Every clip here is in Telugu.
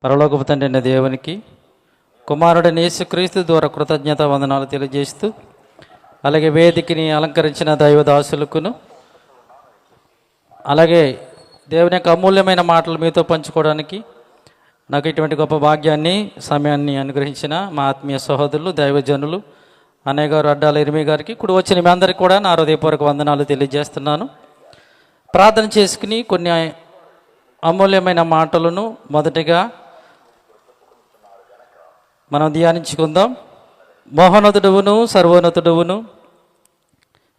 పరలోకపు తండ్రి అయిన దేవునికి, కుమారుడైన యేసుక్రీస్తు ద్వారా కృతజ్ఞత వందనాలు తెలియజేస్తూ, అలాగే వేదికని అలంకరించిన దైవదాసులకును, అలాగే దేవుని యొక్క అమూల్యమైన మాటలు మీతో పంచుకోవడానికి నాకు ఇటువంటి గొప్ప భాగ్యాన్ని, సమయాన్ని అనుగ్రహించిన మా ఆత్మీయ సహోదరులు, దైవజనులు అన్నయ్య గారు అడ్డాల ఇరిమి గారికి, ఇప్పుడు వచ్చిన మీ అందరికీ కూడా నా హృదయపూర్వక వందనాలు తెలియజేస్తున్నాను. ప్రార్థన చేసుకుని కొన్ని అమూల్యమైన మాటలను మొదటిగా మనం ధ్యానించుకుందాం. మహోన్నతుడువును సర్వోన్నతుడువును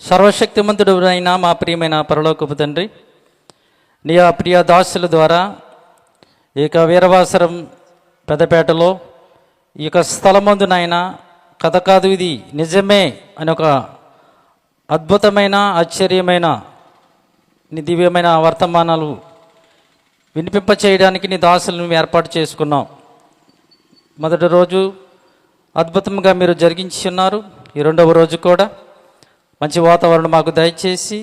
సర్వశక్తిమంతుడువునైనా మా ప్రియమైన పరలోకపు తండ్రి, నీ ఆ ప్రియ దాసుల ద్వారా ఈ యొక్క వీరవాసరం పెద్దపేటలో ఈ యొక్క స్థలమందునైనా కథ కాదు ఇది నిజమే అని ఒక అద్భుతమైన ఆశ్చర్యమైన నీ దివ్యమైన వర్తమానాలు వినిపింప చేయడానికి నీ దాసులను ఏర్పాటు చేసుకున్నాం. మొదటి రోజు అద్భుతంగా మీరు జరిగించి ఉన్నారు. ఈ రెండవ రోజు కూడా మంచి వాతావరణం మాకు దయచేసి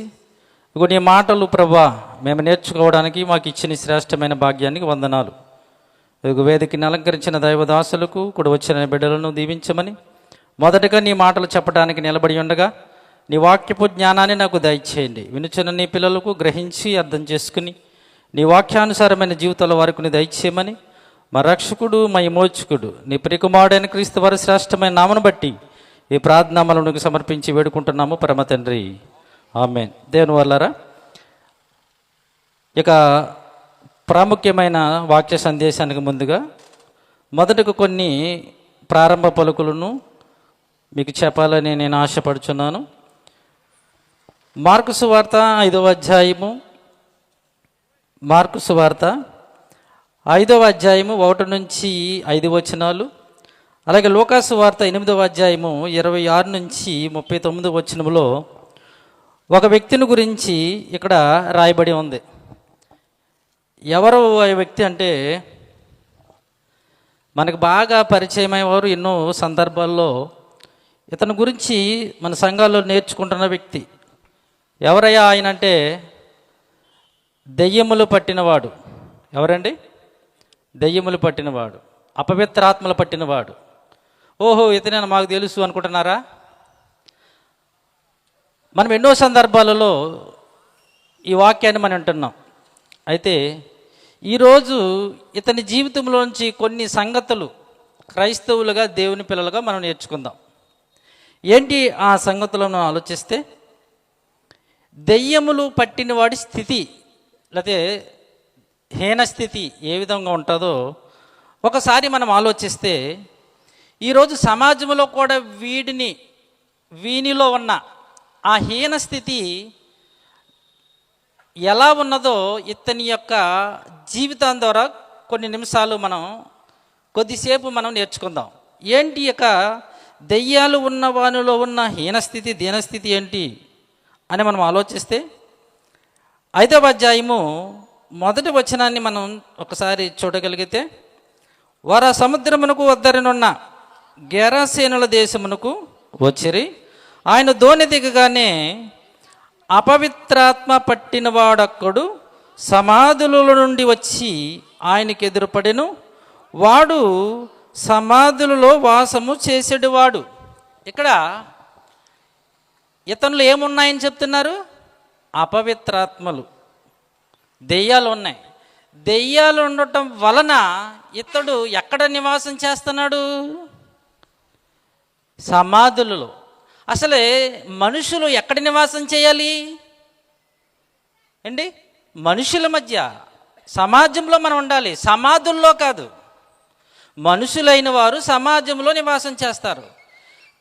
నీ మాటలు ప్రభా మేము నేర్చుకోవడానికి మాకు ఇచ్చిన శ్రేష్టమైన భాగ్యానికి వందనాలు. వేదికని అలంకరించిన దైవదాసులకు కూడా వచ్చిన బిడ్డలను దీవించమని, మొదటగా నీ మాటలు చెప్పడానికి నిలబడి ఉండగా నీ వాక్యపు జ్ఞానాన్ని నాకు దయచేయండి. వినుచున్న నీ పిల్లలకు గ్రహించి అర్థం చేసుకుని నీ వాక్యానుసారమైన జీవితాల వారికి దయచేయమని మా రక్షకుడు, మా విమోచకుడు, నీ ప్రియకుమారుడైన క్రీస్తు వారి శ్రేష్టమైన నామను బట్టి ఈ ప్రార్థనామలను సమర్పించి వేడుకుంటున్నాము పరమ తండ్రి, ఆమేన్. దేవుని వల్లరా, ఇక ప్రాముఖ్యమైన వాక్య సందేశానికి ముందుగా మొదటకు కొన్ని ప్రారంభ పలుకులను మీకు చెప్పాలని నేను ఆశపడుచున్నాను. మార్కు సువార్త 5వ అధ్యాయము, మార్కు సువార్త 5వ అధ్యాయము 1 నుంచి 5 వచనాలు, అలాగే లూకాసు వార్త 8వ అధ్యాయము 26 నుంచి 39 వచనములో ఒక వ్యక్తిని గురించి ఇక్కడ రాయబడి ఉంది. ఎవరు ఆ వ్యక్తి అంటే మనకు బాగా పరిచయమయ్యేవారు. ఎన్నో సందర్భాల్లో ఇతని గురించి మన సంఘాల్లో నేర్చుకుంటున్న వ్యక్తి. ఎవరయ్యా ఆయన అంటే దెయ్యములు పట్టినవాడు. ఎవరండి? దెయ్యములు పట్టినవాడు, అపవిత్రాత్మలు పట్టినవాడు. ఓహో, ఇతనే మాకు తెలుసు అనుకుంటున్నారా? మనం ఎన్నో సందర్భాలలో ఈ వాక్యాన్ని మనం వింటున్నాం. అయితే ఈరోజు ఇతని జీవితంలోంచి కొన్ని సంగతులు క్రైస్తవులుగా, దేవుని పిల్లలుగా మనం నేర్చుకుందాం. ఏంటి ఆ సంగతులను ఆలోచిస్తే, దెయ్యములు పట్టినవాడి స్థితి లేకపోతే హీన స్థితి ఏ విధంగా ఉంటుందో ఒకసారి మనం ఆలోచిస్తే, ఈరోజు సమాజంలో కూడా వీనిలో ఉన్న ఆ హీన స్థితి ఎలా ఉన్నదో ఇతని యొక్క జీవితం ద్వారా కొన్ని నిమిషాలు కొద్దిసేపు మనం నేర్చుకుందాం. ఏంటి యొక్క దెయ్యాలు ఉన్న వానిలో ఉన్న హీనస్థితి, దీనస్థితి ఏంటి అని మనం ఆలోచిస్తే, 5వ అధ్యాయము 1వ వచనాన్ని మనం ఒకసారి చూడగలిగితే, వారు ఆ సముద్రమునకు వద్దరనున్న గెరాసేనుల దేశమునకు వచ్చిరి. ఆయన దోణి దిగగానే అపవిత్రాత్మ పట్టినవాడొక్కడు సమాధుల నుండి వచ్చి ఆయనకి ఎదురుపడెను. వాడు సమాధులలో వాసము చేసేడువాడు. ఇక్కడ ఇతనులు ఏమున్నాయని చెప్తున్నారు? అపవిత్రాత్మలు, దెయ్యాలు ఉన్నాయి. దెయ్యాలు ఉండటం వలన ఇతడు ఎక్కడ నివాసం చేస్తున్నాడు? సమాధులలో. అసలే మనుషులు ఎక్కడ నివాసం చేయాలి అండి? మనుషుల మధ్య, సమాజంలో మనం ఉండాలి, సమాధుల్లో కాదు. మనుషులైన వారు సమాజంలో నివాసం చేస్తారు.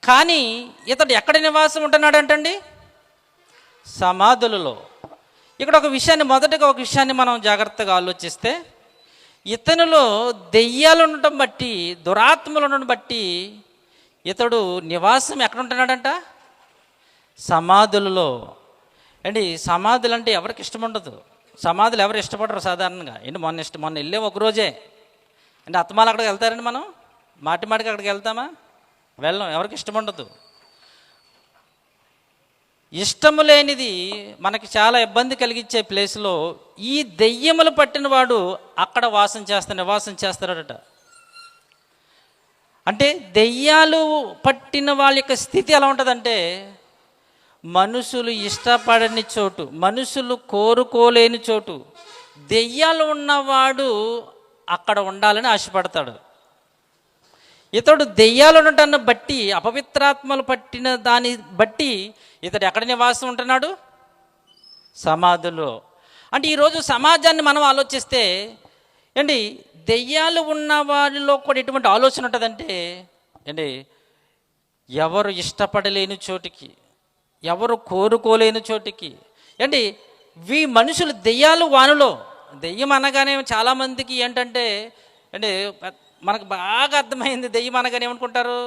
కానీ ఇతడు ఎక్కడ నివాసం ఉంటున్నాడంటండి? సమాధులలో. ఇక్కడ మొదటగా ఒక విషయాన్ని మనం జాగ్రత్తగా ఆలోచిస్తే, ఇతనిలో దెయ్యాలు ఉండటం బట్టి, దురాత్మలు ఉండడం బట్టి ఇతడు నివాసం ఎక్కడ ఉంటున్నాడంట? సమాధులలో. అండి, సమాధులు అంటే ఎవరికి ఇష్టం ఉండదు. సమాధులు ఎవరు ఇష్టపడరు సాధారణంగా. మొన్న వెళ్ళే ఒకరోజే అంటే అత్తమాలు అక్కడికి వెళ్తారండి. మనం మాటికి అక్కడికి వెళ్తామా? వెళ్ళం. ఎవరికి ఇష్టం ఉండదు. ఇష్టము లేనిది మనకి చాలా ఇబ్బంది కలిగించే ప్లేస్లో ఈ దెయ్యములు పట్టిన వాడు అక్కడ నివాసం చేస్తాడట. అంటే దెయ్యాలు పట్టిన వాళ్ళ యొక్క స్థితి ఎలా ఉంటుందంటే, మనుషులు ఇష్టపడని చోటు, మనుషులు కోరుకోలేని చోటు దెయ్యాలు ఉన్నవాడు అక్కడ ఉండాలని ఆశపడతాడు. ఇతడు దెయ్యాలు ఉండటాన్ని బట్టి, అపవిత్రాత్మలు పట్టిన దాన్ని బట్టి ఇతడు ఎక్కడ నివాసం ఉంటున్నాడు? సమాధిలో. అంటే ఈరోజు సమాజాన్ని మనం ఆలోచిస్తే ఏంటి, దెయ్యాలు ఉన్న వారిలో కూడా ఎటువంటి ఆలోచన ఉంటుందంటే ఏంటి, ఎవరు ఇష్టపడలేని చోటికి, ఎవరు కోరుకోలేని చోటికి ఏంటి మనుషులు దెయ్యాలు వానులో. దెయ్యం అనగానే చాలామందికి ఏంటంటే అంటే మనకు బాగా అర్థమైంది, దెయ్యం అనగానే ఏమనుకుంటారు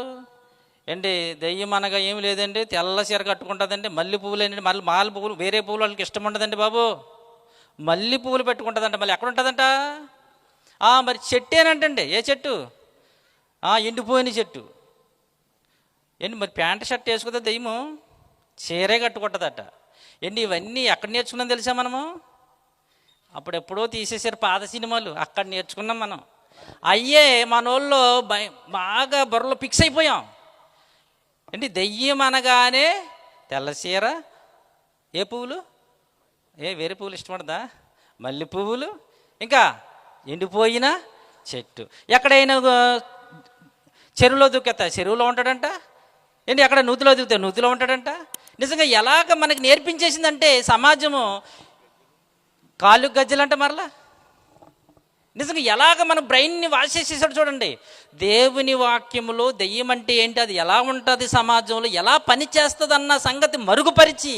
ఏంటి, దెయ్యం అనగా ఏమి లేదండి, తెల్ల చీర కట్టుకుంటుందండి, మల్లె పువ్వులు ఏంటంటే మాల పువ్వులు, వేరే పువ్వులు వాళ్ళకి ఇష్టం ఉండదండి బాబు, మల్లె పువ్వులు పెట్టుకుంటుందంట. మళ్ళీ ఎక్కడ ఉంటుందంట? మరి చెట్టు ఏనంటండి, ఏ చెట్టు? ఎండిపోయిన చెట్టు. ఏంటి మరి ప్యాంట్ షర్ట్ వేసుకుంటే దెయ్యము చీరే కట్టుకుంటుందట. ఇవన్నీ ఎక్కడ నేర్చుకున్నాం తెలుసా మనము? అప్పుడెప్పుడో తీసేసారు పాత సినిమాలు, అక్కడ నేర్చుకున్నాం మనం. అయ్యే మనోళ్ళు బాగా బుర్రలో ఫిక్స్ అయిపోయాం. దెయ్యం అనగానే తెల్ల చీర, ఏ పువ్వులు, వేరే పువ్వులు ఇష్టపడదా? మల్లె పువ్వులు, ఇంకా ఎండిపోయిన చెట్టు. ఎక్కడైనా చెరువులో దూకెత్తా చెరువులో ఉంటాడంట, ఎక్కడ నూతిలో దూకితే నూతిలో ఉంటాడంట. నిజంగా ఎలాగ మనకి నేర్పించేసిందంటే సమాజము, కాళ్ళు గజ్జలంట మరలా. నిజంగా ఎలాగ మన బ్రెయిన్ని వాష్ చేసేసాడు చూడండి. దేవుని వాక్యములో దెయ్యం అంటే ఏంటి, అది ఎలా ఉంటుంది, సమాజంలో ఎలా పనిచేస్తుంది అన్న సంగతి మరుగుపరిచి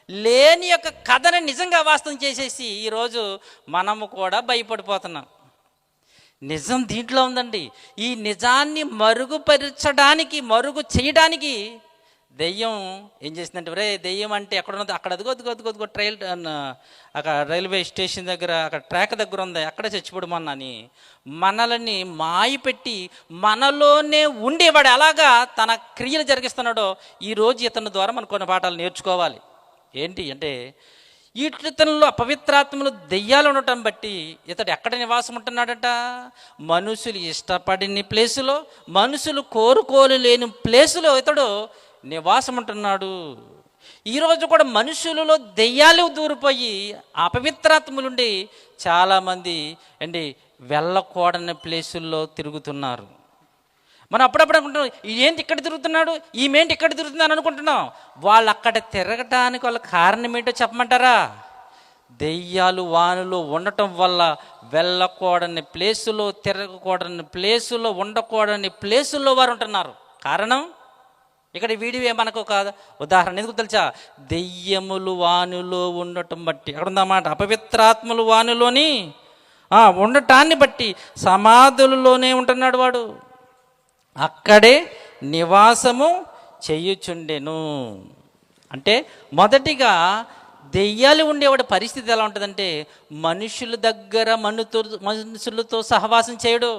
లేని యొక్క కథని నిజంగా వాస్తవం చేసేసి ఈరోజు మనము కూడా భయపడిపోతున్నాం. నిజం దీంట్లో ఉందండి. ఈ నిజాన్ని మరుగుపరచడానికి, మరుగు చేయడానికి దెయ్యం ఏం చేసిందంటే, దెయ్యం అంటే ఎక్కడ ఉన్నది, అక్కడ అదిగో ట్రైల్, అక్కడ రైల్వే స్టేషన్ దగ్గర, అక్కడ ట్రాక్ దగ్గర ఉంది, అక్కడే చచ్చిపోడమని మనల్ని మాయపెట్టి మనలోనే ఉండేవాడు అలాగా తన క్రియలు జరిగిస్తున్నాడో ఈరోజు ఇతని ద్వారా మనం కొన్ని పాఠాలు నేర్చుకోవాలి. ఏంటి అంటే, ఇతనిలో అపవిత్రాత్మలు దెయ్యాలు ఉండటం బట్టి ఇతడు ఎక్కడ నివాసం ఉంటున్నాడట? మనుషులు ఇష్టపడిన ప్లేసులో, మనుషులు కోరుకోలేని ప్లేసులో ఇతడు నివాసం ఉంటున్నాడు. ఈరోజు కూడా మనుషులలో దెయ్యాలు దూరిపోయి అపవిత్రాత్మలుండి చాలామంది వెళ్ళకూడని ప్లేసుల్లో తిరుగుతున్నారు. మనం అప్పుడప్పుడు అనుకుంటున్నాం, ఏంటి ఇక్కడ తిరుగుతున్నాడు, ఈమెంటి ఇక్కడ తిరుగుతున్నాను అనుకుంటున్నాం. వాళ్ళు అక్కడ తిరగటానికి వాళ్ళ కారణం ఏంటో చెప్పమంటారా? దెయ్యాలు వానులో ఉండటం వల్ల వెళ్ళకూడని ప్లేసులో, తిరగకూడని ప్లేసులో, ఉండకూడని ప్లేసుల్లో వారు ఉంటున్నారు. కారణం ఇక్కడ వీడియో మనకు ఒక ఉదాహరణ ఎందుకు తెలుసా? దెయ్యములు వానులో ఉండటం బట్టి, అక్కడ ఉందన్నమాట, అపవిత్రాత్మలు వానులోని ఉండటాన్ని బట్టి సమాధులలోనే ఉంటున్నాడు వాడు, అక్కడే నివాసము చేయుచుండెను. అంటే మొదటిగా దెయ్యాలు ఉండేవాడి పరిస్థితి ఎలా ఉంటుందంటే, మనుషుల దగ్గర మనుషులతో సహవాసం చేయడు.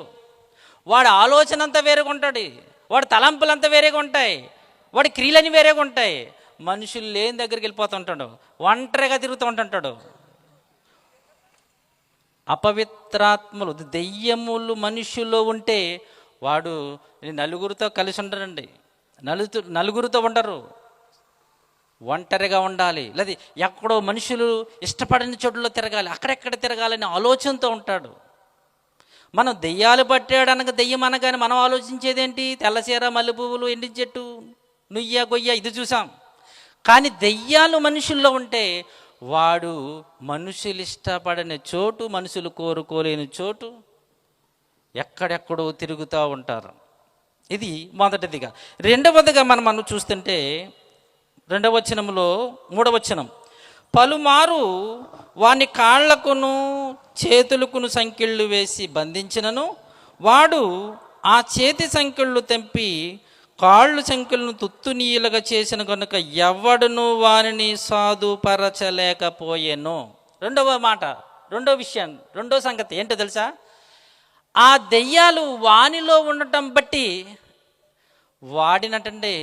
వాడి ఆలోచన అంతా వేరేగా ఉంటాడు, వాడి తలంపులంతా వేరేగా ఉంటాయి, వాడి క్రియలని వేరేగా ఉంటాయి. మనుషులు లేని దగ్గరికి వెళ్ళిపోతూ ఉంటాడు, ఒంటరిగా తిరుగుతూ ఉంటుంటాడు. అపవిత్రాత్మలు దెయ్యములు మనుషుల్లో ఉంటే వాడు నలుగురితో కలిసి ఉండరండి, నలుగురితో ఉండరు, ఒంటరిగా ఉండాలి, లేదా ఎక్కడో మనుషులు ఇష్టపడని చోటులో తిరగాలి, అక్కడెక్కడ తిరగాలని ఆలోచనతో ఉంటాడు. మనం దెయ్యాలు పట్టాడనగా దెయ్యం అనగానే మనం ఆలోచించేది ఏంటి? తెల్లచీర, మల్లె పువ్వులు, ఎండి చెట్టు, నుయ్య గొయ్య, ఇది చూసాం. కానీ దెయ్యాలు మనుషుల్లో ఉంటే వాడు మనుషులు ఇష్టపడని చోటు, మనుషులు కోరుకోలేని చోటు, ఎక్కడెక్కడో తిరుగుతూ ఉంటారు. ఇది మొదటిదిగా. రెండవదిగా మనం చూస్తుంటే 2వ వచనంలో 3వ వచనం, పలుమారు వాని కాళ్లకును చేతులకును సంకెళ్ళు వేసి బంధించినను వాడు ఆ చేతి సంకెళ్ళు తెంపి కాళ్ళు సంకెళ్ళను తుత్తునీయులుగా చేసిన కనుక ఎవడును వానిని సాధుపరచలేకపోయేను. రెండవ మాట, రెండో విషయం, రెండో సంగతి ఏంటో తెలుసా? ఆ దెయ్యాలు వానిలో ఉండటం బట్టి వాడినటండి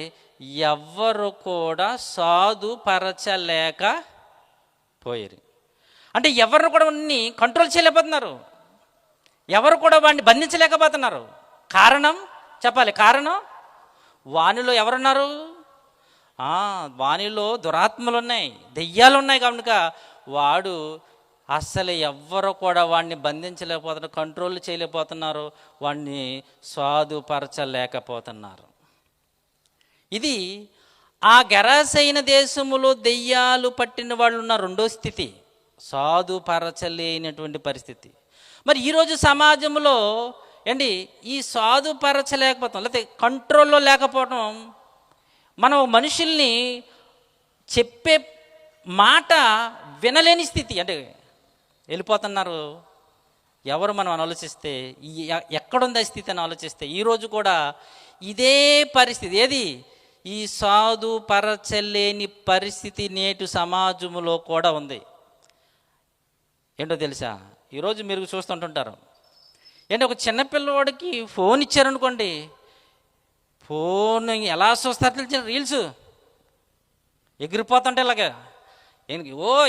ఎవ్వరు కూడా సాధుపరచలేకపోయారు. అంటే ఎవరిని కూడా వాడిని కంట్రోల్ చేయలేకపోతున్నారు, ఎవరు కూడా వాడిని బంధించలేకపోతున్నారు. కారణం చెప్పాలి. కారణం వానిలో ఎవరున్నారు? వానిలో దురాత్మలు ఉన్నాయి, దెయ్యాలు ఉన్నాయి. కనుక వాడు అస్సలు ఎవ్వరు కూడా వాడిని బంధించలేకపోతున్నారు, కంట్రోల్ చేయలేకపోతున్నారు, వాడిని స్వాధుపరచలేకపోతున్నారు. ఇది ఆ గెరాసైన దేశములో దెయ్యాలు పట్టిన వాళ్ళు ఉన్న రెండో స్థితి, స్వాధుపరచలేనటువంటి పరిస్థితి. మరి ఈరోజు సమాజంలో ఈ స్వాధుపరచలేకపోవటం లేకపోతే కంట్రోల్లో లేకపోవటం, మనం మనుషుల్ని చెప్పే మాట వినలేని స్థితి. వెళ్ళిపోతున్నారు. ఎవరు మనం ఆలోచిస్తే ఎక్కడుంది స్థితి అని ఆలోచిస్తే ఈరోజు కూడా ఇదే పరిస్థితి. ఏది? ఈ సాధుపరచలేని పరిస్థితి నేటి సమాజంలో కూడా ఉంది. ఏంటో తెలుసా? ఈరోజు మీరు చూస్తుంటుంటారు, ఒక చిన్నపిల్లవాడికి ఫోన్ ఇచ్చారనుకోండి, ఫోన్ ఎలా చూస్తారు తెలిసిన రీల్స్ ఎగిరిపోతుంటే ఇలాగా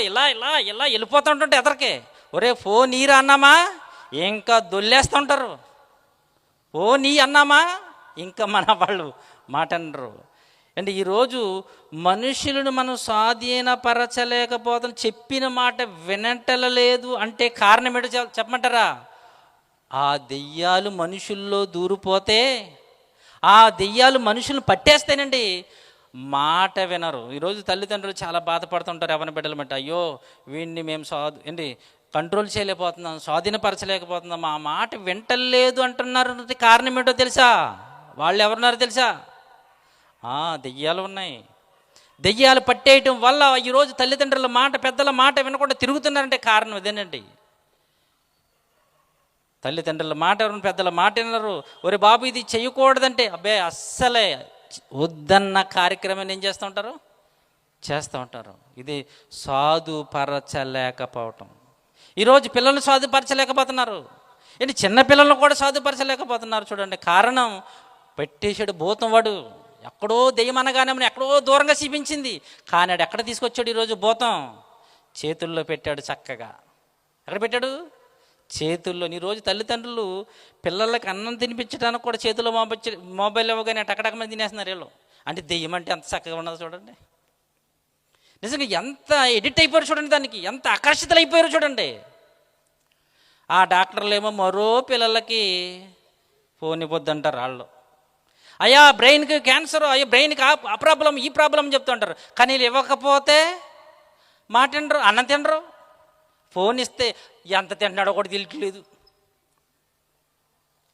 ఇలా ఇలా ఇలా వెళ్ళిపోతుంటుంటే ఎదరికే, ఒరే ఫోన్ ఈరా అన్నామా ఇంకా దొల్లేస్తుంటారు, ఫోన్ ఈ అన్నామా ఇంకా మన వాళ్ళు మాట అనరు. ఈరోజు మనుషులను మనం స్వాధీనపరచలేకపోతాం, చెప్పిన మాట వినటలేదు అంటే కారణం ఏంటో చెప్పమంటారా? ఆ దెయ్యాలు మనుషుల్లో దూరిపోతే, ఆ దెయ్యాలు మనుషులను పట్టేస్తేనండి మాట వినరు. ఈరోజు తల్లిదండ్రులు చాలా బాధపడుతుంటారు ఎవరిని బిడ్డలు బట్టి. అయ్యో వీడిని మేము కంట్రోల్ చేయలేకపోతున్నాం, స్వాధీనపరచలేకపోతున్నాం, ఆ మాట వింటలేదు అంటున్నారు. కారణం ఏంటో తెలుసా? వాళ్ళు ఎవరున్నారు తెలుసా? దెయ్యాలు ఉన్నాయి. దెయ్యాలు పట్టేయటం వల్ల ఈరోజు తల్లిదండ్రుల మాట, పెద్దల మాట వినకుండా తిరుగుతున్నారంటే కారణం ఇదేనండి. తల్లిదండ్రుల మాట, పెద్దల మాట వినరు. ఒరే బాబు ఇది చేయకూడదంటే అబ్బే అస్సలే వద్దన్న కార్యక్రమాన్ని ఏం చేస్తూ ఉంటారు? చేస్తూ ఉంటారు. ఇది సాధుపరచలేకపోవటం. ఈరోజు పిల్లలు సాధుపరచలేకపోతున్నారు, చిన్న పిల్లలను కూడా సాధుపరచలేకపోతున్నారు. చూడండి, కారణం పెట్టేశాడు భూతం. వాడు ఎక్కడో దెయ్యం అనగానే ఎక్కడో దూరంగా చూపించింది, కానీ ఆడు ఎక్కడ తీసుకొచ్చాడు? ఈరోజు భూతం చేతుల్లో పెట్టాడు చక్కగా. ఎక్కడ పెట్టాడు? చేతుల్లో. ఈరోజు తల్లిదండ్రులు పిల్లలకి అన్నం తినిపించడానికి కూడా చేతుల్లో మొబైల్ ఇవ్వగానే టకటకమని తినేస్తున్నారు వీళ్ళు. అంటే దెయ్యం అంటే ఎంత చక్కగా ఉన్నదో చూడండి. నిజంగా ఎంత ఎడిట్ అయిపోయారు చూడండి, దానికి ఎంత ఆకర్షితులు అయిపోయారు చూడండి. ఆ డాక్టర్లు ఏమో మరో పిల్లలకి ఫోన్ ఇవ్వద్దంటారు వాళ్ళు. అయ్యా బ్రెయిన్కి క్యాన్సర్, అయ్యా బ్రెయిన్కి ఆ ప్రాబ్లం ఈ ప్రాబ్లం చెప్తుంటారు. కానీ వీళ్ళు ఇవ్వకపోతే మాట తినరు, అన్నం తినరు. ఫోన్ ఇస్తే ఎంత తింటున్నాడో కూడా తెలియట్లేదు.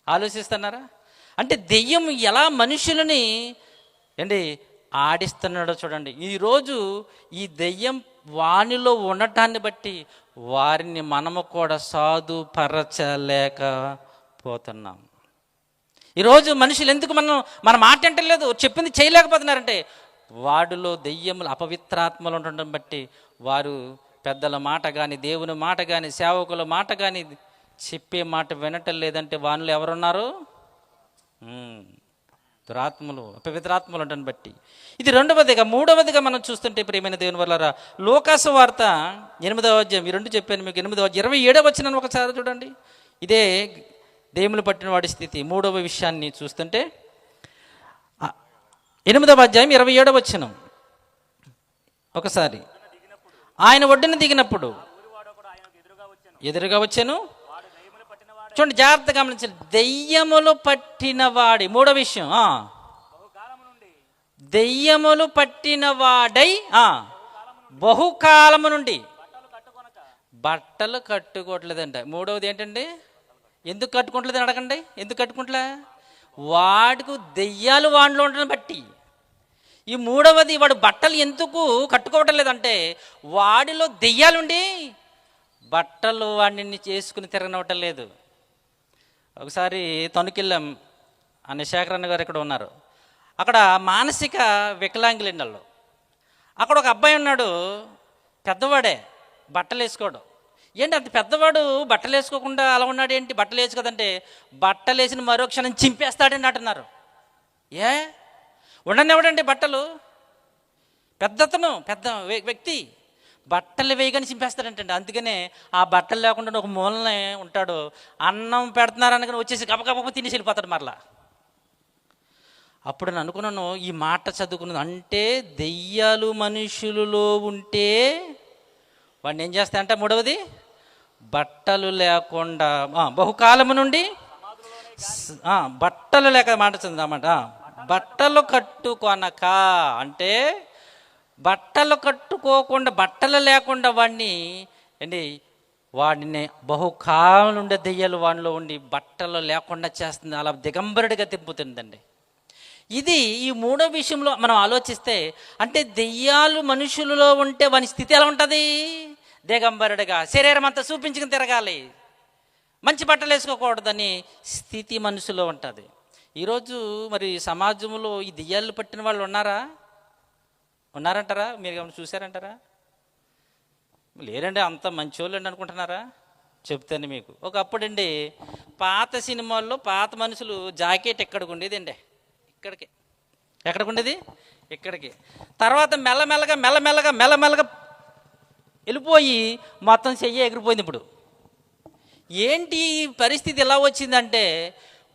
ఆలోచిస్తున్నారా? అంటే దెయ్యం ఎలా మనుషులని ఆడిస్తున్నాడో చూడండి. ఈరోజు ఈ దెయ్యం వానిలో ఉండటాన్ని బట్టి వారిని మనము కూడా సాధుపరచలేకపోతున్నాం. ఈరోజు మనుషులు ఎందుకు మన మాట అంటలేదు, చెప్పింది చేయలేకపోతున్నారంటే వాడిలో దెయ్యములు, అపవిత్రాత్మలు ఉండటం బట్టి వారు పెద్దల మాట కానీ, దేవుని మాట కానీ, సేవకుల మాట కానీ చెప్పే మాట వినటం లేదంటే వానిలో ఎవరున్నారు? దురాత్మలు, అపవిత్రాత్మలు ఉండటం బట్టి. ఇది రెండవదిగా. మూడవదిగా మనం చూస్తుంటే ప్రియమైన దేవుని వల్లరా, లూకాసు వార్త 8వ అధ్యాయం, ఈ రెండు చెప్పాను మీకు, 8వ 27వ వచనం ఒకసారి చూడండి. ఇదే దెయ్యములు పట్టిన వాడి స్థితి. మూడవ విషయాన్ని చూస్తుంటే 8వ అధ్యాయం 27వ వచనం ఒకసారి. ఆయన ఒడ్డున దిగినప్పుడు ఎదురుగా వచ్చాను. చూడండి, జాగ్రత్తగా గమనించండి. దెయ్యములు పట్టిన వాడి, మూడో విషయం, దెయ్యములు పట్టిన వాడై బహుకాలము నుండి బట్టలు కట్టుకోవట్లేదంట. మూడవది ఏంటండి? ఎందుకు కట్టుకోవట్లేదని అడగండి. ఎందుకు కట్టుకుంటలే? వాడికి దెయ్యాలు వాడిలో ఉండడం బట్టి. ఈ మూడవది, వాడు బట్టలు ఎందుకు కట్టుకోవటం లేదంటే వాడిలో దెయ్యాలుండి బట్టలు వాడిని చేసుకుని తిరగనవటం లేదు. ఒకసారి తణుకెళ్ళాం, అన్న శేఖరన్న గారు ఇక్కడ ఉన్నారు. అక్కడ మానసిక వికలాంగులండి వాళ్ళు. అక్కడ ఒక అబ్బాయి ఉన్నాడు, పెద్దవాడే, బట్టలు వేసుకోడు. అంత పెద్దవాడు బట్టలు వేసుకోకుండా అలా ఉన్నాడు ఏంటి? బట్టలు వేసుకోదంటే బట్టలు వేసిన మరో క్షణం చింపేస్తాడని అంటున్నారు. ఉండనివ్వడండి బట్టలు. పెద్దతను, పెద్ద వ్యక్తి బట్టలు వేయగానే చింపేస్తాడంటండి. అందుకనే ఆ బట్టలు లేకుండా ఒక మూలనే ఉంటాడు. అన్నం పెడుతున్నారనగానే వచ్చేసి గబగబ తినేసి వెళ్ళిపోతాడు మరలా. అప్పుడు నేను అనుకున్నాను, ఈ మాట చదువుకున్నది అంటే దెయ్యాలు మనుషులలో ఉంటే వాడిని ఏం చేస్తాయంట? మూడవది, బట్టలు లేకుండా బహుకాలము నుండి బట్టలు లేక మాట చదువుతామాట. బట్టలు కట్టుకొనక అంటే బట్టలు కట్టుకోకుండా, బట్టలు లేకుండా వాడిని ఏంటి, వాడిని బహుకాలం ఉండే దెయ్యాలు వాడిలో ఉండి బట్టలు లేకుండా చేస్తుంది, అలా దిగంబరుడిగా తిప్పుతుందండి. ఇది ఈ మూడో విషయంలో మనం ఆలోచిస్తే, అంటే దెయ్యాలు మనుషులలో ఉంటే వాని స్థితి ఎలా ఉంటుంది? దిగంబరుడిగా శరీరం అంతా చూపించుకుని తిరగాలి, మంచి బట్టలు వేసుకోకూడదని స్థితి మనసులో ఉంటుంది. ఈరోజు మరి సమాజంలో ఈ దెయ్యాలు పట్టిన వాళ్ళు ఉన్నారంటారా? మీరు ఏమైనా చూసారంటారా? లేరండి, అంత మంచోళ్ళు అండి అనుకుంటున్నారా? చెప్తాను మీకు. ఒకప్పుడండి పాత సినిమాల్లో పాత మనుషులు జాకెట్ ఎక్కడికి ఉండేదండి, ఎక్కడికి ఉండేది, ఇక్కడికి. తర్వాత మెల్లమెల్లగా వెళ్ళిపోయి మొత్తం చెయ్యి ఎగిరిపోయింది. ఇప్పుడు ఏంటి పరిస్థితి ఎలా వచ్చిందంటే,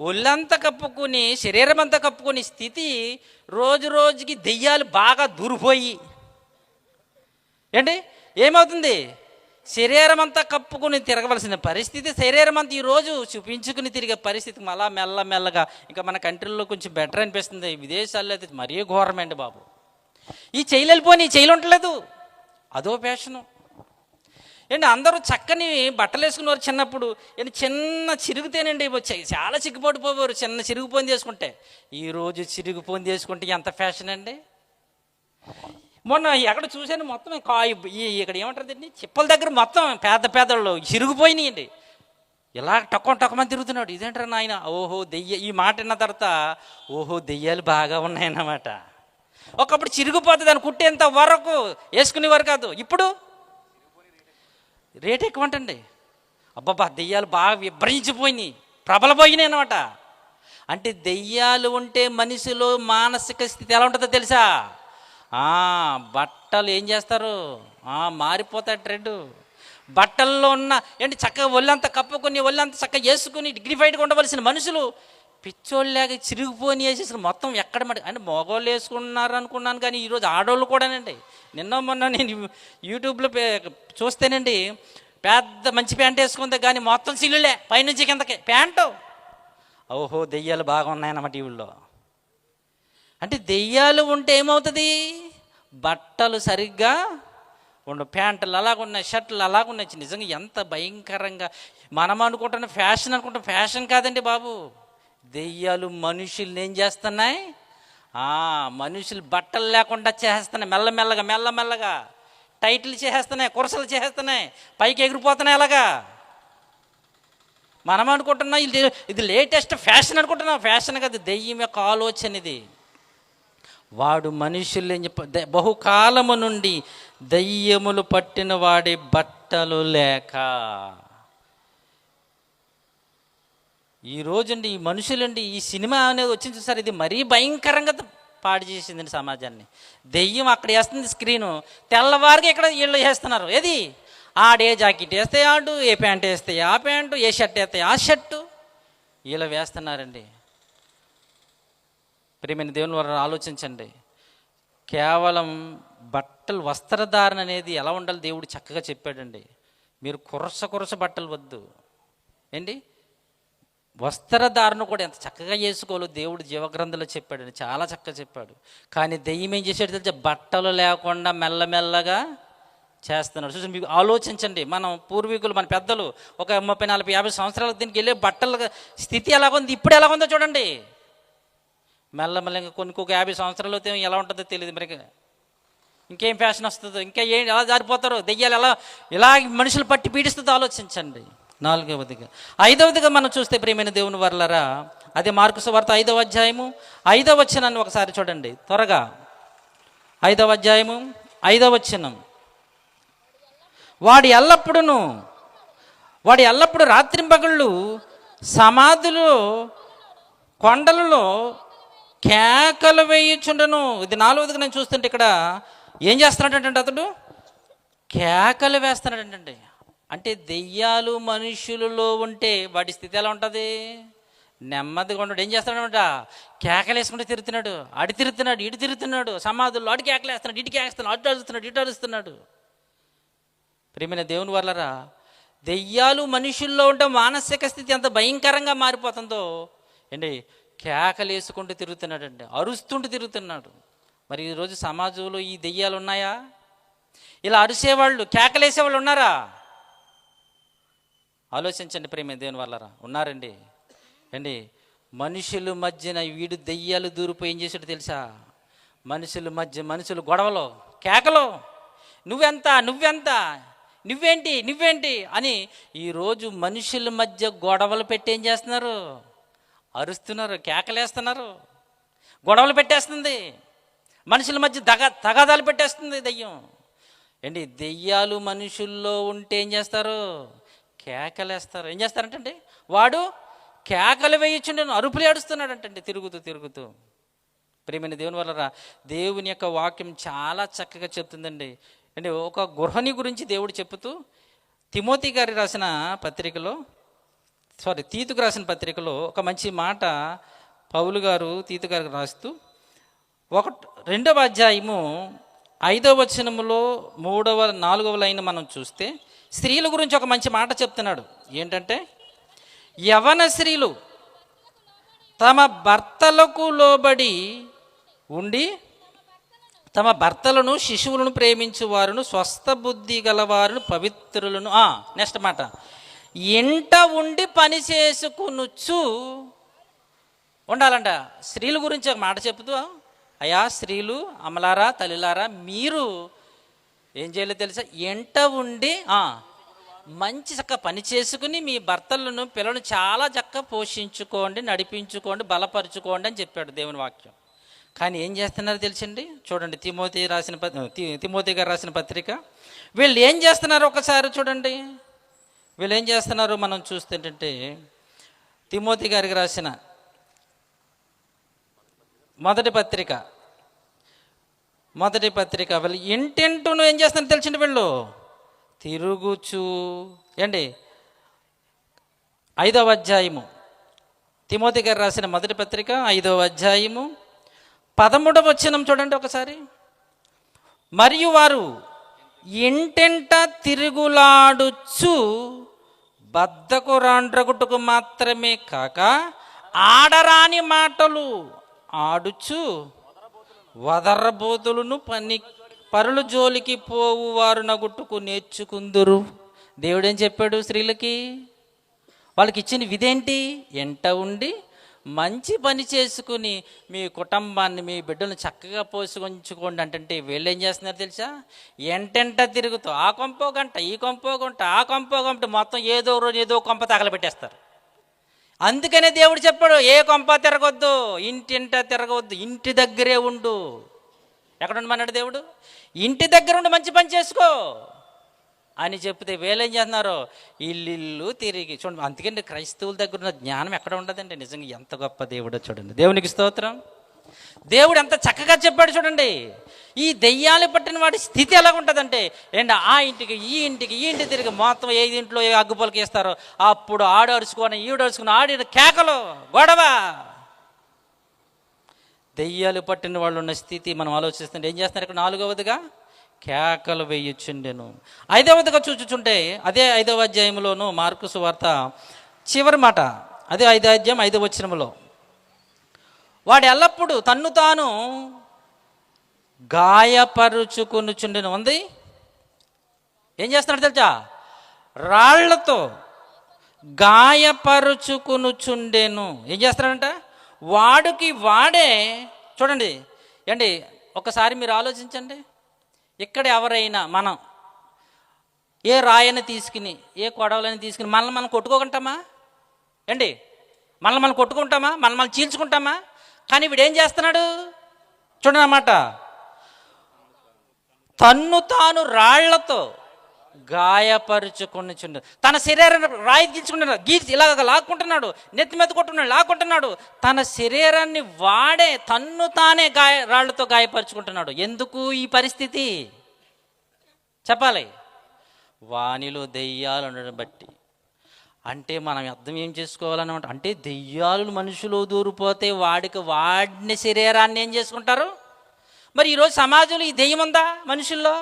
ఒళ్ళంతా కప్పుకొని శరీరం అంతా కప్పుకొని స్థితి రోజు రోజుకి దెయ్యాలు బాగా దూరిపోయి ఏంటి ఏమవుతుంది? శరీరం అంతా కప్పుకొని తిరగవలసిన పరిస్థితి, శరీరం అంతా ఈరోజు చూపించుకుని తిరిగే పరిస్థితి మళ్ళా మెల్లమెల్లగా. ఇంకా మన కంట్రీలో కొంచెం బెటర్ అనిపిస్తుంది, విదేశాల్లో అయితే మరీ ఘోరమండి బాబు. ఈ చెయ్యిలు వెళ్ళిపోయి చెయ్యిలు ఉండలేదు, అదో ఫ్యాషను ఏంటి. అందరూ చక్కని బట్టలు వేసుకునేవారు చిన్నప్పుడు. ఏంటి చిన్న చిరుగుతేనండి చాలా చిక్కుపడిపోయేవారు, చిన్న చిరుగుపోని చేసుకుంటే. ఈరోజు చిరుగుపోని చేసుకుంటే ఎంత ఫ్యాషన్ అండి. మొన్న ఎక్కడ చూశాను, మొత్తం ఇక్కడ ఏమంటారు, చిప్పల దగ్గర మొత్తం పేదలు చిరిగిపోయినాయండి. ఇలా టొక్కమని తిరుగుతున్నాడు. ఇదేంటారు నాయన? ఓహో ఈ మాట విన్న తర్వాత ఓహో దెయ్యాలు బాగా ఉన్నాయన్నమాట. ఒకప్పుడు చిరిగిపోతుంది అని కుట్టేంత వరకు వేసుకునేవారు కాదు, ఇప్పుడు రేట్ ఎక్కువ అంటండి. అబ్బాబా దెయ్యాలు బాగా విభ్రమించిపోయినాయి, ప్రబలపోయినాయి అన్నమాట. అంటే దెయ్యాలు ఉంటే మనిషిలో మానసిక స్థితి ఎలా ఉంటుందో తెలుసా? బట్టలు ఏం చేస్తారు, మారిపోతాయి ట్రెండ్. బట్టల్లో ఉన్న ఏంటి చక్కగా ఒళ్ళంతా కప్పుకొని ఒళ్ళంతా చక్కగా వేసుకుని డిగ్నిఫైడ్గా ఉండవలసిన మనుషులు పిచ్చోళ్ళలాగా చిరిగిపోని వేసేసి మొత్తం ఎక్కడ అంటే మగవాళ్ళు వేసుకున్నారు అనుకున్నాను, కానీ ఈరోజు ఆడవాళ్ళు కూడానండి. మొన్న నేను యూట్యూబ్లో చూస్తేనండి, పెద్ద మంచి ప్యాంట్ వేసుకుంటే కానీ మొత్తం సిల్లులే పైనుంచి కిందకి ప్యాంటు. ఓహో దెయ్యాలు బాగా ఉన్నాయన్నమాట టీవీల్లో. అంటే దెయ్యాలు ఉంటే ఏమవుతుంది? బట్టలు సరిగ్గా ఉండు, ప్యాంట్లు అలాగున్నాయి, షర్ట్లు అలాగున్నాయి. నిజంగా ఎంత భయంకరంగా మనం అనుకుంటున్న ఫ్యాషన్ అనుకుంటాం. ఫ్యాషన్ కాదండి బాబు. దెయ్యాలు మనుషుల్ని ఏం చేస్తున్నాయి? మనుషులు బట్టలు లేకుండా చేసేస్తున్నాయి, మెల్లమెల్లగా టైట్లు చేసేస్తున్నాయి, కురసలు చేసేస్తున్నాయి, పైకి ఎగిరిపోతున్నాయి. అలాగా మనం అనుకుంటున్నాం ఇది లేటెస్ట్ ఫ్యాషన్ అనుకుంటున్నాం. ఫ్యాషన్ కాదు, దెయ్యం యొక్క ఆలోచన ఇది. వాడు మనుషులు ఏం బహుకాలము నుండి దయ్యములు పట్టిన వాడి బట్టలు లేక. ఈ రోజండి ఈ మనుషులండి, ఈ సినిమా అనేది వచ్చింది చూసారు, ఇది మరీ భయంకరంగా పాడు చేసిందండి సమాజాన్ని. దెయ్యం అక్కడ వేస్తుంది స్క్రీను, తెల్లవారుగా ఇక్కడ వీళ్ళు వేస్తున్నారు. ఏది ఆడే జాకెట్ వేస్తే ఆడు, ఏ ప్యాంట్ వేస్తే ఆ ప్యాంటు, ఏ షర్ట్ వేస్తే ఆ షర్టు, వీళ్ళు వేస్తున్నారండి. ప్రియమైన దేవుని వారు ఆలోచించండి. కేవలం బట్టలు వస్త్రధారణ అనేది ఎలా ఉండాలి దేవుడు చక్కగా చెప్పాడండి. మీరు కురస బట్టలు వద్దు ఏంటి, వస్త్రధారణ కూడా ఎంత చక్కగా చేసుకోవాలో దేవుడు జీవగ్రంథంలో చెప్పాడండి, చాలా చక్కగా చెప్పాడు. కానీ దెయ్యం ఏం చేసాడు తెలిసే, బట్టలు లేకుండా మెల్లమెల్లగా చేస్తున్నాడు. చూసి మీకు ఆలోచించండి, మనం పూర్వీకులు మన పెద్దలు ఒక 30, 40, 50 సంవత్సరాల దీనికి వెళ్ళే బట్టల స్థితి ఎలాగుంది, ఇప్పుడు ఎలాగుందో చూడండి. మెల్లమెల్లగా కొన్ని 50 సంవత్సరాలు అయితే ఎలా ఉంటుందో తెలియదు. మరి ఇంకేం ఫ్యాషన్ వస్తుందో, ఇంకా ఎలా జారిపోతారో దెయ్యాలు, ఇలా మనుషులు పట్టి పీడిస్తుందో ఆలోచించండి. 4వదిగా 5వదిగా మనం చూస్తే ప్రియమైన దేవుని వర్లరా, అదే మార్కు సువార్త 5వ అధ్యాయము 5వ వచనాన్ని ఒకసారి చూడండి త్వరగా. 5వ అధ్యాయము 5వ వచనం. వాడు ఎల్లప్పుడూ రాత్రింపగళ్ళు సమాధులు కొండలలో కేకలు వేయుచుండెను. ఇది 4వదిగా నేను చూస్తుంటే ఇక్కడ ఏం చేస్తున్నాడంటే అతడు కేకలు వేస్తున్నాడంటే. అంటే దెయ్యాలు మనుషులలో ఉంటే వాటి స్థితి ఎలా ఉంటుంది? నెమ్మదిగా ఉండడు. ఏం చేస్తున్నాడంట? కేకలు వేసుకుంటూ తిరుగుతున్నాడు. అడి తిరుగుతున్నాడు, ఇటు తిరుగుతున్నాడు, సమాధుల్లో అడి కేకలు వేస్తున్నాడు, ఇటు కేకేస్తున్నాడు, అటు అరుస్తున్నాడు, ఇటు అరుస్తున్నాడు. ప్రియమైన దేవుని వల్లరా, దెయ్యాలు మనుషుల్లో ఉంటే మానసిక స్థితి ఎంత భయంకరంగా మారిపోతుందో ఏంటి, కేకలు వేసుకుంటూ తిరుగుతున్నాడండి, అరుస్తుంటూ తిరుగుతున్నాడు. మరి ఈరోజు సమాజంలో ఈ దెయ్యాలు ఉన్నాయా? ఇలా అరిసేవాళ్ళు, కేకలేసేవాళ్ళు ఉన్నారా? ఆలోచించండి ప్రియమైన దేవుని వల్లరా. ఉన్నారండి అండి. మనుషుల మధ్యన వీడు దెయ్యాలు దూరిపోయి ఏం చేసాడు తెలుసా? మనుషులు గొడవలో, కేకలో, నువ్వెంత, నువ్వేంటి అని ఈరోజు మనుషుల మధ్య గొడవలు పెట్టి ఏం చేస్తున్నారు? అరుస్తున్నారు, కేకలేస్తున్నారు, గొడవలు పెట్టేస్తుంది, మనుషుల మధ్య తగాదాలు పెట్టేస్తుంది దెయ్యం. ఏంటి, దెయ్యాలు మనుషుల్లో ఉంటే ఏం చేస్తారు? కేకలేస్తారు. ఏం చేస్తారంటే వాడు కేకలు వేయొచ్చుండే, అరుపులు ఏడుస్తున్నాడంటండి తిరుగుతూ. ప్రియమైన దేవుని వల్ల దేవుని యొక్క వాక్యం చాలా చక్కగా చెప్తుందండి. అంటే ఒక గృహిణి గురించి దేవుడు చెప్తూ తీతుకు రాసిన పత్రికలో ఒక మంచి మాట పౌలు గారు తీతు గారికి రాస్తూ 2వ అధ్యాయము 5వ వచనములో 3వ 4వ లైన్ మనం చూస్తే స్త్రీల గురించి ఒక మంచి మాట చెప్తున్నాడు. ఏంటంటే, యవన స్త్రీలు తమ భర్తలకు లోబడి ఉండి తమ భర్తలను శిశువులను ప్రేమించు వారును స్వస్థ బుద్ధి గలవారును పవిత్రులను. నెక్స్ట్ మాట, ఇంట ఉండి పని చేసుకునుచు ఉండాలంట. స్త్రీల గురించి ఒక మాట చెప్తూ, అయ్యా స్త్రీలు, అమలారా, తల్లిలారా, మీరు ఏం చేయాలో తెలుసా? ఎంట ఉండి మంచి చక్కగా పని చేసుకుని మీ భర్తలను పిల్లలను చాలా చక్కగా పోషించుకోండి, నడిపించుకోండి, బలపరుచుకోండి అని చెప్పాడు దేవుని వాక్యం. కానీ ఏం చేస్తున్నారు తెలుసండి? చూడండి, తిమోతి గారు రాసిన పత్రిక. వీళ్ళు ఏం చేస్తున్నారు ఒకసారి చూడండి. వీళ్ళు ఏం చేస్తున్నారు మనం చూస్తుంటే, తిమోతి గారికి రాసిన మొదటి పత్రిక వీళ్ళు ఇంటింటూను ఏం చేస్తున్నారు తెలిసిండి? వీళ్ళు తిరుగుచూ ఏంటి 5వ అధ్యాయము, తిమోతి గారు రాసిన మొదటి పత్రిక 5వ అధ్యాయము 13వ వచనం చూడండి ఒకసారి. మరియు వారు ఇంటింట తిరుగులాడుచు బద్ధకురాండ్రగుటకు మాత్రమే కాక ఆడరాని మాటలు ఆడుచు వదరబోతులను పరుల జోలికి పోవు వారు నగుట్టుకు నేర్చుకుందురు. దేవుడేం చెప్పాడు స్త్రీలకి? వాళ్ళకి ఇచ్చిన విధేంటి? ఎంట ఉండి మంచి పని చేసుకుని మీ కుటుంబాన్ని, మీ బిడ్డలను చక్కగా పోసుకొంచుకోండి అంటే వీళ్ళు ఏం చేస్తున్నారు తెలుసా? ఎంటెంట తిరుగుతూ ఆ కొంపో గంట, ఈ కొంపో గంట, ఆ కొంపో గంట, మొత్తం ఏదో రోజు ఏదో కొంప తగలబెట్టేస్తారు. అందుకనే దేవుడు చెప్పాడు, ఏ కొంప తిరగొద్దు, ఇంటింట తిరగవద్దు, ఇంటి దగ్గరే ఉండు. ఎక్కడ ఉండమన్నాడు దేవుడు? ఇంటి దగ్గర ఉండి మంచి పని చేసుకో అని చెప్తే వీళ్ళేం చేస్తున్నారు? ఇల్లు తిరిగి చూడండి. అందుకండి క్రైస్తవుల దగ్గర ఉన్న జ్ఞానం ఎక్కడ ఉండదండి. నిజంగా ఎంత గొప్ప దేవుడో చూడండి. దేవునికి స్తోత్రం. దేవుడు ఎంత చక్కగా చెప్పాడు చూడండి. ఈ దెయ్యాలు పట్టిన వాడి స్థితి ఎలా ఉంటుందంటే, ఏంటి, ఆ ఇంటికి ఈ ఇంటి తిరిగి మొత్తం 5 ఇంట్లో అగ్గుపలకి వేస్తారో అప్పుడు ఆడరుచుకొని ఈడరుచుకుని ఆడి కేకలు, గొడవ. దెయ్యాలు పట్టిన వాళ్ళు ఉన్న స్థితి మనం ఆలోచిస్తుంటే ఏం చేస్తున్నారు ఇక్కడ? 4వదిగా కేకలు వేయొచ్చుండెను. 5వదిగా చూచుచుంటే అదే 5వ అధ్యాయంలోను మార్కు సువార్త చివరి మాట, అదే 5వ అధ్యాయం 5వ వచనములో, వాడు ఎల్లప్పుడూ తన్ను తాను గాయపరుచుకొనుచుండెను ఉంది. ఏం చేస్తున్నాడు తెలుసా? రాళ్లతో గాయపరుచుకొనుచుండెను. ఏం చేస్తున్నాడంట? వాడికి వాడే. చూడండి ఏంటి, ఒకసారి మీరు ఆలోచించండి. ఇక్కడ ఎవరైనా మనం ఏ రాయని తీసుకుని, ఏ కొడవలని తీసుకుని మనల్ని మనం కొట్టుకోకుంటామా? ఏంటి, మనల్ని కొట్టుకుంటామా? మనం చీల్చుకుంటామా? కానీ వీడు ఏం చేస్తున్నాడు చూడండి అన్నమాట, తన్ను తాను రాళ్లతో గాయపరుచుకొనుచుండు. తన శరీరాన్ని రాయి గీల్చుకుంటున్నాడు, ఇలాగ లాక్కుంటున్నాడు, నెత్తి మీద కొట్టున్నాడు, లాక్కుంటున్నాడు. తన శరీరాన్ని వాడే తన్ను తానే రాళ్లతో గాయపరుచుకుంటున్నాడు. ఎందుకు ఈ పరిస్థితి చెప్పాలి? వానిలో దెయ్యాలు ఉండడం బట్టి. అంటే మనం అర్థం ఏం చేసుకోవాలన్నమాట అంటే దెయ్యాలు మనుషులు దూరిపోతే వాడిని శరీరాన్ని ఏం చేసుకుంటారు? మరి ఈరోజు సమాజంలో ఈ దెయ్యం ఉందా? మనుషుల్లో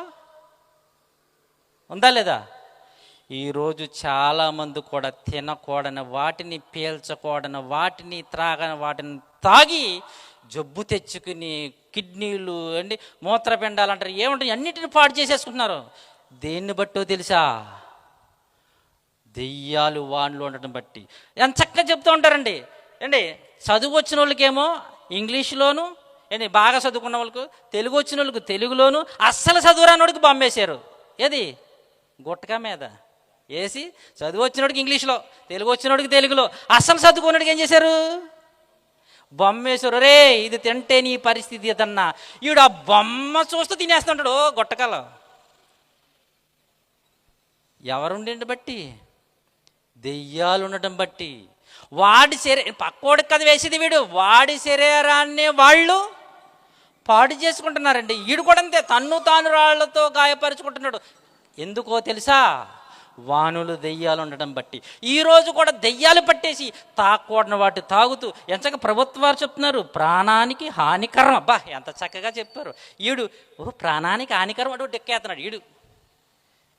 ఉందా లేదా? ఈరోజు చాలామంది కూడా తినకూడని వాటిని, పీల్చకూడని వాటిని, వాటిని తాగి జబ్బు తెచ్చుకుని కిడ్నీలు అండి, మూత్రపిండాలు అంటారు, ఏమంటారు, అన్నిటిని పాడు చేసేసుకుంటున్నారు. దేన్ని బట్టో తెలుసా? దెయ్యాలు వాన్లో ఉండటం బట్టి. ఎంత చక్కగా చెప్తూ ఉంటారండి. చదువు వచ్చిన వాళ్ళకేమో ఇంగ్లీష్లోను, బాగా చదువుకున్న వాళ్ళకు, తెలుగు వచ్చిన వాళ్ళకు తెలుగులోను, అస్సలు చదువురానోడికి బొమ్మేశారు. ఏది? గుట్టక మీద వేసి చదువు వచ్చినోడికి ఇంగ్లీష్లో, తెలుగు వచ్చినోడికి తెలుగులో, అస్సలు చదువుకున్నోడికి ఏం చేశారు? బొమ్మేశారు. రే ఇది తింటే నీ పరిస్థితి ఏదన్నా. ఈడు ఆ బొమ్మ చూస్తూ తినేస్తుంటాడు గుట్టకలో. ఎవరుండి బట్టి? దెయ్యాలు ఉండటం బట్టి. వాడి పక్కోడికి కదా వేసేది వీడు, వాడి శరీరాన్ని వాళ్ళు పాడు చేసుకుంటున్నారండి. ఈడు కూడా అంతే, తన్ను తాను రాళ్లతో గాయపరుచుకుంటున్నాడు. ఎందుకో తెలుసా? వానులు దెయ్యాలు ఉండటం బట్టి. ఈరోజు కూడా దెయ్యాలు పట్టేసి తాకూడని వాటి తాగుతూ ఎంచక ప్రభుత్వాలు చెప్తున్నారు ప్రాణానికి హానికరం. అబ్బా ఎంత చక్కగా చెప్పారు. ఈడు ప్రాణానికి హానికరం అటు డెక్కేస్తున్నాడు. ఈడు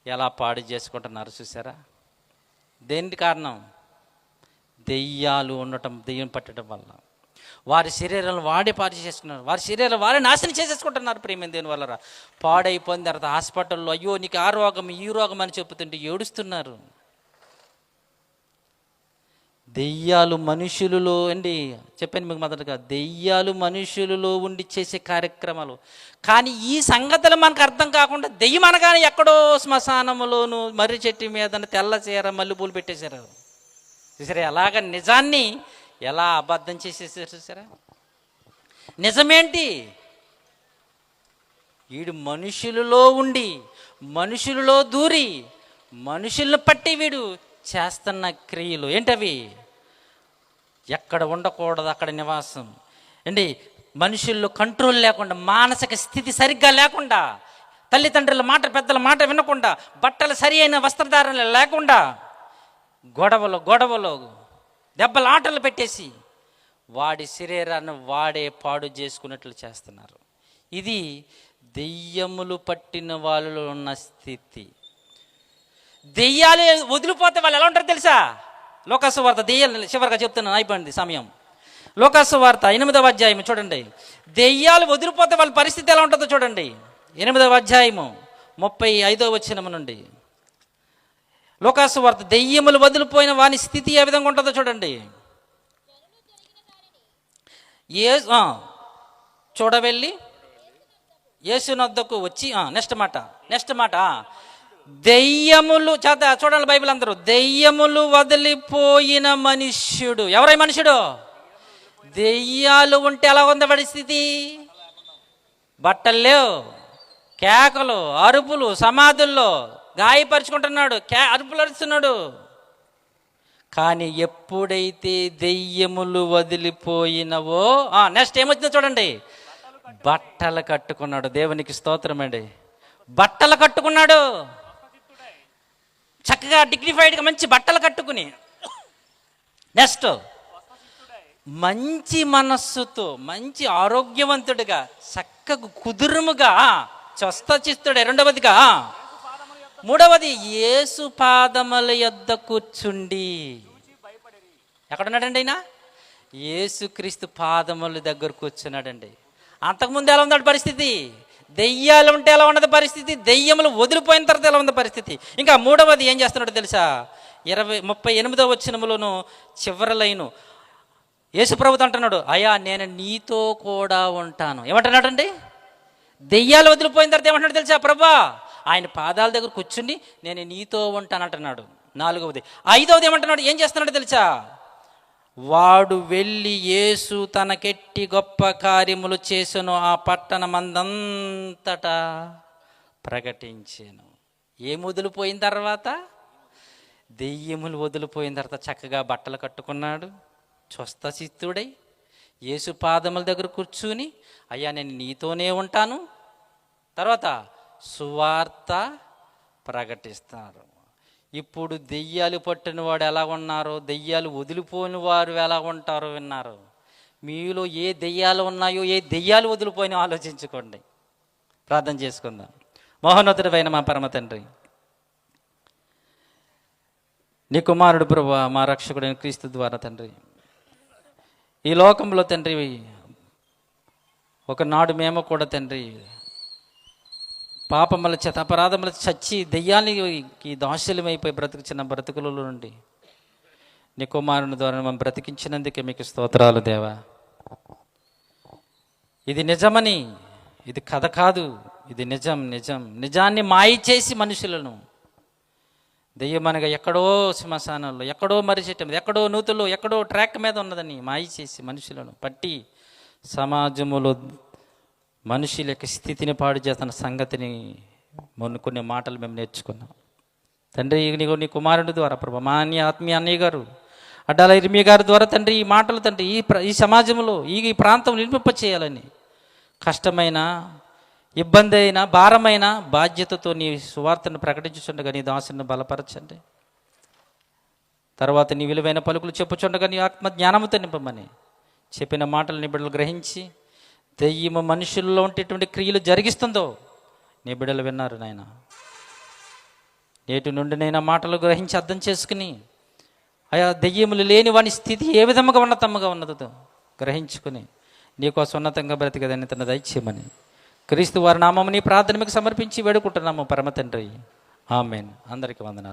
ఎలా పాడు చేసుకుంటున్నారు చూసారా? దేనికి కారణం? దెయ్యాలు ఉండటం, దెయ్యం పట్టడం వల్ల. వారి శరీరాలను వాడే పాడు చేసుకున్నారు, వారి శరీరాలు వారే నాశనం చేసేసుకుంటున్నారు. ప్రేమ దేని వల్ల పాడైపోయిన తర్వాత హాస్పిటల్లో అయ్యో నీకు ఆ రోగం ఈ రోగం అని చెప్తుంటే ఏడుస్తున్నారు. దెయ్యాలు మనుషులలో చెప్పాను మీకు మొదటగా, దెయ్యాలు మనుషులలో ఉండి చేసే కార్యక్రమాలు. కానీ ఈ సంగతులు మనకు అర్థం కాకుండా దెయ్యం అనగానే ఎక్కడో శ్మశానములోను మర్రి చెట్టు మీద తెల్ల చీర మల్లెపూలు పెట్టేశారు. చూసారా అలాగ నిజాన్ని ఎలా అబద్ధం చేసేసారు? చూసారా నిజమేంటి? వీడు మనుషులలో ఉండి, మనుషులలో దూరి, మనుషులను పట్టి వీడు చేస్తున్న క్రియలు ఏంటవి? ఎక్కడ ఉండకూడదు అక్కడ నివాసం. మనుషుల్లో కంట్రోల్ లేకుండా, మానసిక స్థితి సరిగ్గా లేకుండా, తల్లిదండ్రుల మాట పెద్దల మాట వినకుండా, బట్టలు సరి అయిన వస్త్రధారణ లేకుండా, గొడవలు దెబ్బలాటలు పెట్టేసి వాడి శరీరాన్ని వాడే పాడు చేసుకున్నట్లు చేస్తున్నారు. ఇది దెయ్యములు పట్టిన వాళ్ళలో ఉన్న స్థితి. దెయ్యాలు వదిలిపోతే వాళ్ళు ఎలా ఉంటారో తెలుసా? లోకాసు వార్త, దెయ్యాలు చివరిగా చెప్తున్నాను, అయిపోయింది సమయం. లోకాసు వార్త 8వ అధ్యాయం చూడండి. దెయ్యాలు వదిలిపోతే వాళ్ళ పరిస్థితి ఎలా ఉంటుందో చూడండి. 8వ అధ్యాయము 35వ వచనం నుండి. లోకాసు వార్త, దెయ్యములు వదిలిపోయిన వాని స్థితి ఏ విధంగా ఉంటుందో చూడండి. చూడవెళ్ళి యేసునొద్దకు వచ్చి నెక్స్ట్ మాట దెయ్యములు చూడండి బైబిల్ అందరూ. దెయ్యములు వదిలిపోయిన మనుష్యుడు. ఎవరై మనుషుడు? దెయ్యాలు ఉంటే ఎలా ఉంది పరిస్థితి? బట్టలు లేవు, కేకలు, అరుపులు, సమాధుల్లో గాయపరుచుకుంటున్నాడు, అరుపులు అరుస్తున్నాడు. కానీ ఎప్పుడైతే దెయ్యములు వదిలిపోయినవో నెక్స్ట్ ఏమొచ్చిందో చూడండి. బట్టలు కట్టుకున్నాడు. దేవునికి స్తోత్రం అండి. బట్టలు కట్టుకున్నాడు, చక్కగా డిగ్నిఫైడ్గా మంచి బట్టలు కట్టుకుని. నెక్స్ట్ మంచి మనస్సుతో, మంచి ఆరోగ్యవంతుడిగా, చక్కగా కుదురుముగా, స్వస్థచిత్తుడే. రెండవదిగా, మూడవది యేసు పాదముల యొద్ద కూర్చుండి. ఎక్కడున్నాడండి ఆయన? యేసుక్రీస్తు పాదముల దగ్గర కూర్చున్నాడండి. అంతకుముందు ఎలా ఉన్నాడు పరిస్థితి? దెయ్యాలు ఉంటే ఎలా ఉన్నది పరిస్థితి? దెయ్యములు వదిలిపోయిన తర్వాత ఎలా ఉంది పరిస్థితి? ఇంకా మూడవది ఏం చేస్తున్నాడు తెలుసా? 38వ వచనములోను చివరి లైను యేసుప్రభుతో అంటున్నాడు, అయ్యా నేను నీతో కూడా ఉంటాను. ఏమంటున్నాడండి? దెయ్యాలు వదిలిపోయిన తర్వాత ఏమంటున్నాడు తెలుసా? ప్రభా ఆయన పాదాల దగ్గర కూర్చుని నేను నీతో ఉంటాను అంటున్నాడు. 4వది. 5వది ఏమంటున్నాడు? ఏం చేస్తున్నాడు తెలుసా? వాడు వెళ్ళి యేసు తనకెట్టి గొప్ప కార్యములు చేసును ఆ పట్టణమందంతటా ప్రకటించాను. ఏం వదిలిపోయిన తర్వాత? దెయ్యములు వదిలిపోయిన తర్వాత చక్కగా బట్టలు కట్టుకున్నాడు, స్వస్థచిత్తుడై యేసు పాదముల దగ్గర కూర్చుని, అయ్యా నేను నీతోనే ఉంటాను, తర్వాత సువార్త ప్రకటిస్తారు. ఇప్పుడు దెయ్యాలు పట్టిన వాడు ఎలా ఉన్నారో, దెయ్యాలు వదిలిపోయిన వారు ఎలా ఉంటారో విన్నారు. మీలో ఏ దెయ్యాలు ఉన్నాయో, ఏ దెయ్యాలు వదిలిపోయినా ఆలోచించుకోండి. ప్రార్థన చేసుకుందాం. మహోన్నతుడైన మా పరమ తండ్రి, నీ కుమారుడు ప్రభువా, మా రక్షకుడైన క్రీస్తు ద్వారా తండ్రి, ఈ లోకంలో తండ్రి ఒకనాడు మేము కూడా తండ్రి పాపముల చేత అపరాధముల చచ్చి దెయ్యానికి దాస్యులమైపోయి బ్రతుకుచిన బ్రతుకులలో నుండి నీ కుమారుని ద్వారా మనం బ్రతికించినందుకే మీకు స్తోత్రాలు దేవా. ఇది నిజమని, ఇది కథ కాదు, ఇది నిజం. నిజాన్ని మాయ చేసి మనుషులను దెయ్యమనగా ఎక్కడో శ్మశానంలో, ఎక్కడో మరిచెట్టం, ఎక్కడో నూతుల్లో, ఎక్కడో ట్రాక్ మీద ఉన్నదని మాయ చేసి మనుషులను పట్టి సమాజములో మనుషుల యొక్క స్థితిని పాడు చేస్తున్న సంగతిని కొన్ని మాటలు మేము నేర్చుకున్నాం తండ్రి. నీ కుమారుడి ద్వారా ప్రభు, మా ఆత్మీయ అన్నయ్య గారు అడ్డాల ఇర్మియా గారి ద్వారా తండ్రి ఈ మాటలు తండ్రి ఈ సమాజంలో ఈ ప్రాంతం నిలిపింప చేయాలని కష్టమైన, ఇబ్బంది అయిన, భారమైన బాధ్యతతో నీ సువార్తను ప్రకటించుచుండగా నీ దాసుని బలపరచండి. తర్వాత నీ విలువైన పలుకులు చెప్పుచుండగా నీ ఆత్మ జ్ఞానముతో నింపమని చెప్పిన మాటలు నీ బిడ్డలు గ్రహించి దెయ్యము మనుషుల్లో ఉండేటువంటి క్రియలు జరిగిస్తుందో నీ బిడ్డలు విన్నారు నాయన. నేటి నుండి నేను మాటలు గ్రహించి అర్థం చేసుకుని ఆయా దెయ్యములు లేని వాని స్థితి ఏ విధముగా ఉన్నతముగా ఉన్నదో గ్రహించుకుని నీకోసం ఉన్నతంగా బ్రతికదని తన దయచేయమని క్రీస్తు వారి నామముని ప్రార్థన మీకు సమర్పించి వేడుకుంటున్నాము పరమ తండ్రి. ఆమెన్. అందరికీ వందనాలు.